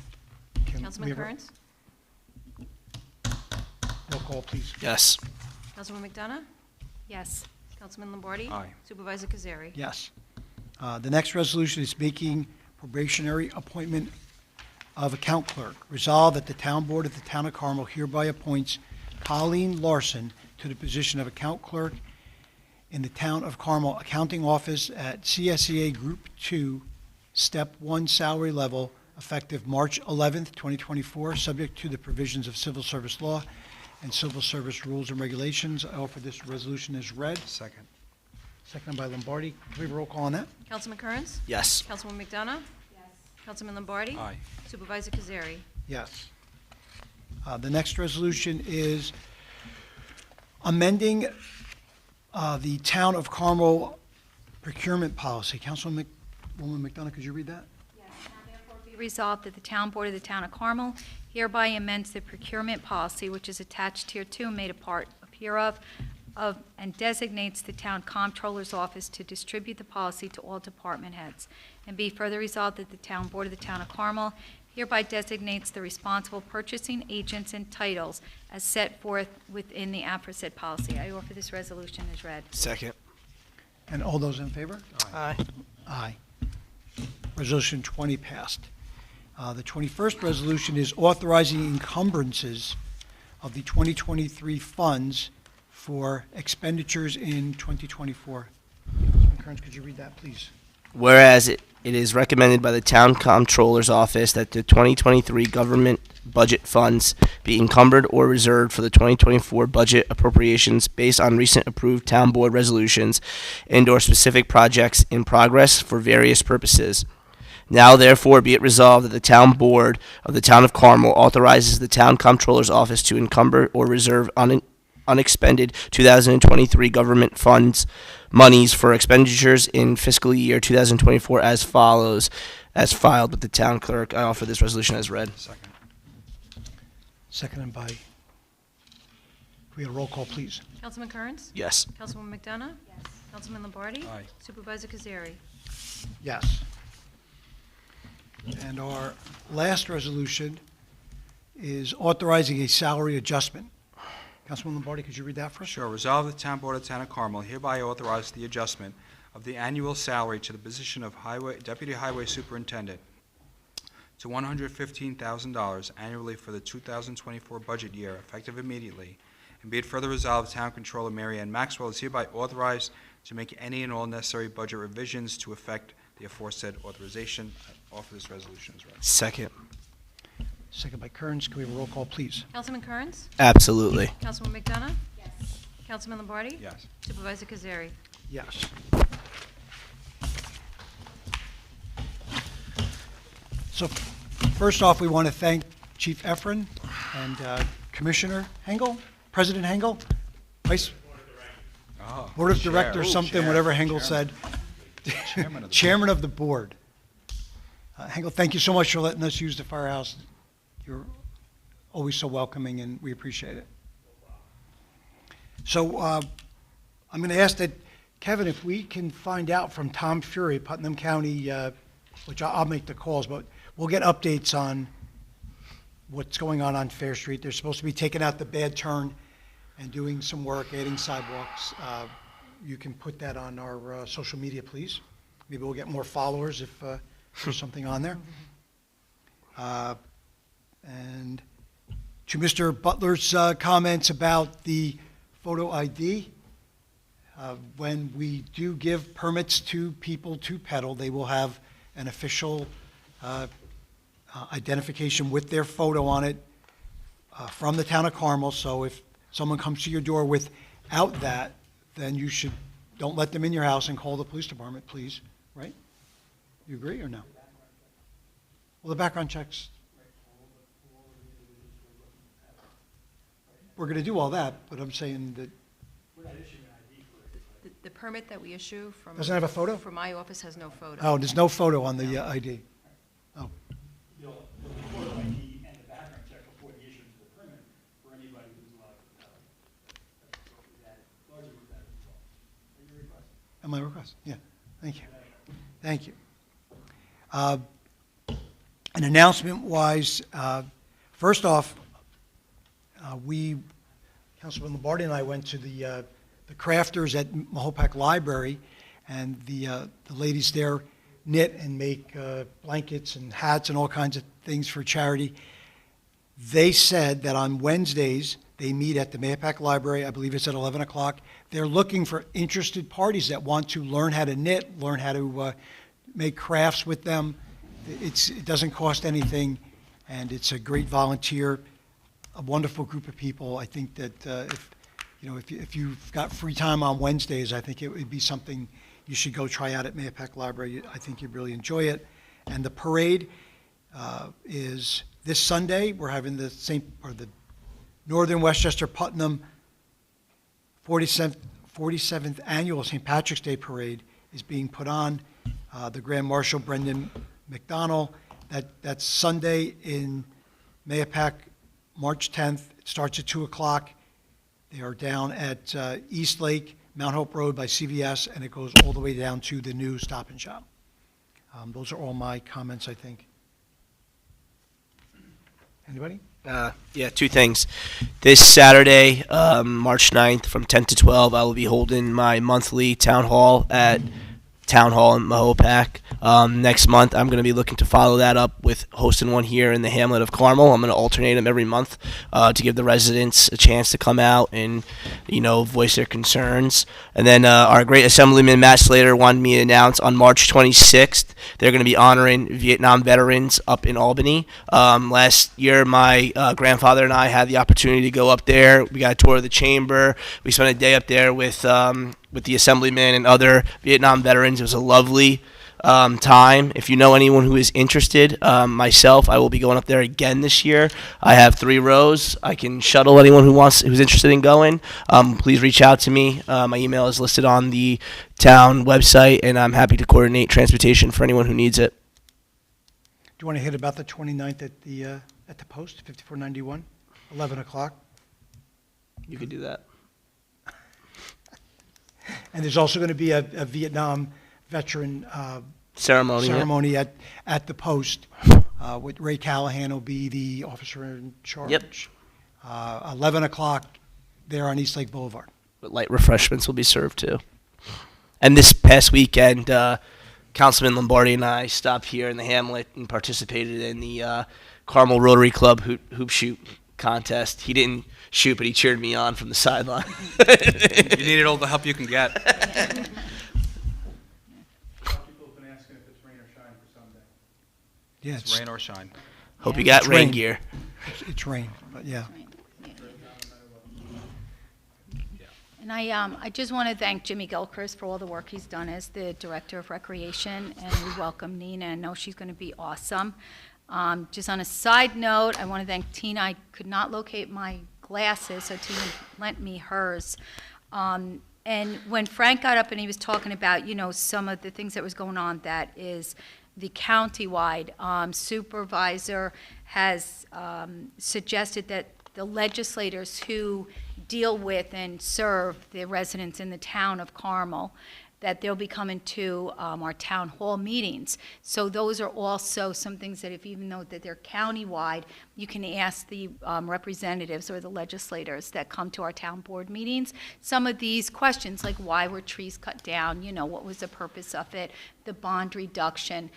Can we Councilman have a Kearns? roll call, please? Yes. Councilwoman McDonough? Yes. Councilman Lombardi? Aye. Supervisor Cazzari? Yes. The next resolution is making probationary appointment of account clerk. Resolved that the town board of the town of Carmel hereby appoints Colleen Larson to the position of account clerk in the town of Carmel accounting office at CSEA Group 2, Step 1 salary level, effective March 11th, 2024, subject to the provisions of civil service law and civil service rules and regulations. I offer this resolution as read. Second. Seconded by Lombardi. Can we have a roll call on that? Councilman Kearns? Yes. Councilwoman McDonough? Yes. Councilman Lombardi? Aye. Supervisor Cazzari? Yes. The next resolution is amending the Town of Carmel procurement policy. Councilwoman McDonough, could you read that? Yes. Now therefore be resolved that the town board of the town of Carmel hereby amends the procurement policy which is attached hereto and made a part hereof and designates the town comptroller's office to distribute the policy to all department heads. And be further resolved that the town board of the town of Carmel hereby designates the responsible purchasing agents and titles as set forth within the aforesaid policy. I offer this resolution as read. Second. And all those in favor? Aye. Aye. Resolution 20 passed. The 21st resolution is authorizing encumbrances of the 2023 funds for expenditures in 2024. Councilman Kearns, could you read that, please? Whereas it is recommended by the town comptroller's office that the 2023 government budget funds be encumbered or reserved for the 2024 budget appropriations based on recent approved town board resolutions and/or specific projects in progress for various purposes. Now, therefore, be it resolved that the town board of the town of Carmel authorizes the town comptroller's office to encumber or reserve unexpended 2023 government funds monies for expenditures in fiscal year 2024 as follows, as filed with the town clerk. I offer this resolution as read. Second. Seconded by, can we get a roll call, please? Councilman Kearns? Yes. Councilwoman McDonough? Yes. Councilman Lombardi? Aye. Supervisor Cazzari? Yes. And our last resolution is authorizing a salary adjustment. Councilman Lombardi, could you read that for us? Sure. Resolved, the Town Board of the Town of Carmel hereby authorize the adjustment of the annual salary to the position of Deputy Highway Superintendent to $115,000 annually for the 2024 budget year, effective immediately. And be it further resolved, Town Controller Mary Ann Maxwell is hereby authorized to make any and all necessary budget revisions to effect the aforesaid authorization. I offer this resolution as read. Second. Second by Kearns. Can we have a roll call, please? Councilman Kearns? Absolutely. Councilwoman McDonough? Yes. Councilman Lombardi? Yes. Supervisor Cazzari? Yes. So first off, we want to thank Chief Efron and Commissioner Hengel, President Hengel, Vice Oh, Board of chair. Directors, Ooh, something, chair. whatever Hengel Chairman. said. Chairman of the Chairman of the board. Hengel, thank you so much for letting us use the firehouse. You're always so welcoming, and we appreciate it. So I'm going to ask that, Kevin, if we can find out from Tom Fury, Putnam County, which I'll make the calls, but we'll get updates on what's going on Fair Street. They're supposed to be taking out the bad turn and doing some work, adding sidewalks. You can put that on our social media, please. Maybe we'll get more followers if there's something on there. And to Mr. Butler's comments about the photo ID, when we do give permits to people to peddle, they will have an official identification with their photo on it from the town of Carmel. So if someone comes to your door without that, then you don't let them in your house and call the police department, please, right? You agree or no? Well, the background checks, we're going to do all that, but I'm saying that, The permit that we issue from... Doesn't have a photo? From my office has no photo. oh, there's no photo on the ID. Oh, You'll photo ID and the background check before the issuance of the permit for anybody who's allowed to peddle. That's what was added, largely was added as well. At your request. at my request, yeah, thank you. Thank you. An announcement-wise, first off, Councilman Lombardi and I went to the crafters at Mahopac Library, and the ladies there knit and make blankets and hats and all kinds of things for charity. They said that on Wednesdays, they meet at the Mahopac Library, I believe it's at 11 o'clock. They're looking for interested parties that want to learn how to knit, learn how to make crafts with them. It doesn't cost anything, and it's a great volunteer, a wonderful group of people. I think that if you've got free time on Wednesdays, I think it would be something you should go try out at Mahopac Library. I think you'd really enjoy it. And the parade is this Sunday. We're having the Northern Westchester Putnam 47th Annual St. Patrick's Day Parade is being put on. The Grand Marshal Brendan McDonough. That's Sunday in Mahopac, March 10th. It starts at 2 o'clock. They are down at East Lake, Mount Hope Road by CVS, and it goes all the way down to the new Stop and Shop. Those are all my comments, I think. Anybody? Yeah, two things. This Saturday, March 9th, from 10 to 12, I will be holding my monthly town hall at Town Hall in Mahopac. Next month, I'm going to be looking to follow that up with hosting one here in the Hamlet of Carmel. I'm going to alternate them every month to give the residents a chance to come out and, voice their concerns. And then our great Assemblyman Matt Slater wanted me to announce on March 26th, they're going to be honoring Vietnam veterans up in Albany. Last year, my grandfather and I had the opportunity to go up there. We got a tour of the chamber. We spent a day up there with the Assemblyman and other Vietnam veterans. It was a lovely time. If you know anyone who is interested, myself, I will be going up there again this year. I have 3 rows. I can shuttle anyone who's interested in going. Please reach out to me. My email is listed on the town website, and I'm happy to coordinate transportation for anyone who needs it. Do you want to hit about the 29th at the post, 5491, 11 o'clock? You could do that. And there's also going to be a Vietnam veteran Ceremony. at the post. With Ray Callahan will be the officer in charge. Yep. 11 o'clock there on East Lake Boulevard. But light refreshments will be served too. And this past weekend, Councilman Lombardi and I stopped here in the Hamlet and participated in the Carmel Rotary Club hoop shoot contest. He didn't shoot, but he cheered me on from the sideline. You needed all the help you can get. Yeah, It's rain or shine. Hope you got It's rain rain. gear. It's rain, but yeah. And I just want to thank Jimmy Gilchrist for all the work he's done as the Director of Recreation, and we welcome Nina, and know she's going to be awesome. Just on a side note, I want to thank Tina. I could not locate my glasses, so Tina lent me hers. And when Frank got up and he was talking about, some of the things that was going on, that is the countywide supervisor has suggested that the legislators who deal with and serve the residents in the town of Carmel, that they'll be coming to our town hall meetings. So those are also some things that even though that they're countywide, you can ask the representatives or the legislators that come to our town board meetings some of these questions, like why were trees cut down, what was the purpose of it, the bond reduction,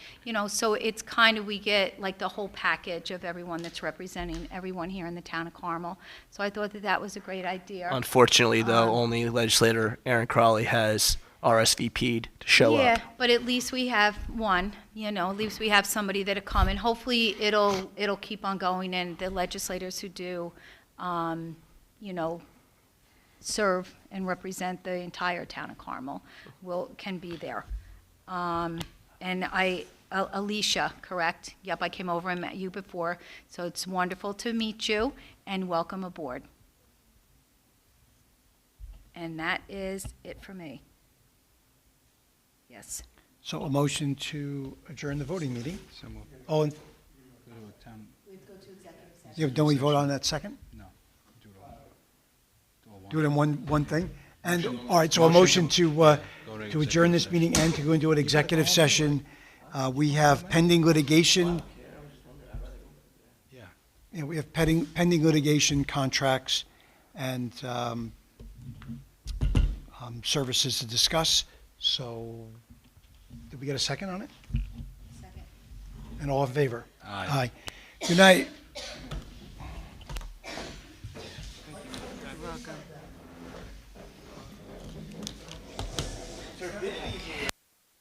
so it's kind of, we get like the whole package of everyone that's representing everyone here in the town of Carmel. So I thought that that was a great idea. Unfortunately, though, only legislator Aaron Crowley has RSVP'd to show up. Yeah, but at least we have one, at least we have somebody that'll come, and hopefully it'll keep on going, and the legislators who do, serve and represent the entire town of Carmel can be there. And Alicia, correct? Yep, I came over and met you before, so it's wonderful to meet you, and welcome aboard. And that is it for me. Yes. So a motion to adjourn the voting meeting. So moved. Oh, and We have to go to executive session. yeah, don't we vote on that second? No. Do it in one thing? And, all right, so a motion to adjourn this meeting and to go into an executive session. We have pending litigation. Yeah, we have pending litigation contracts and services to discuss. So, did we get a second on it? Second. And all in favor? Aye. Good night.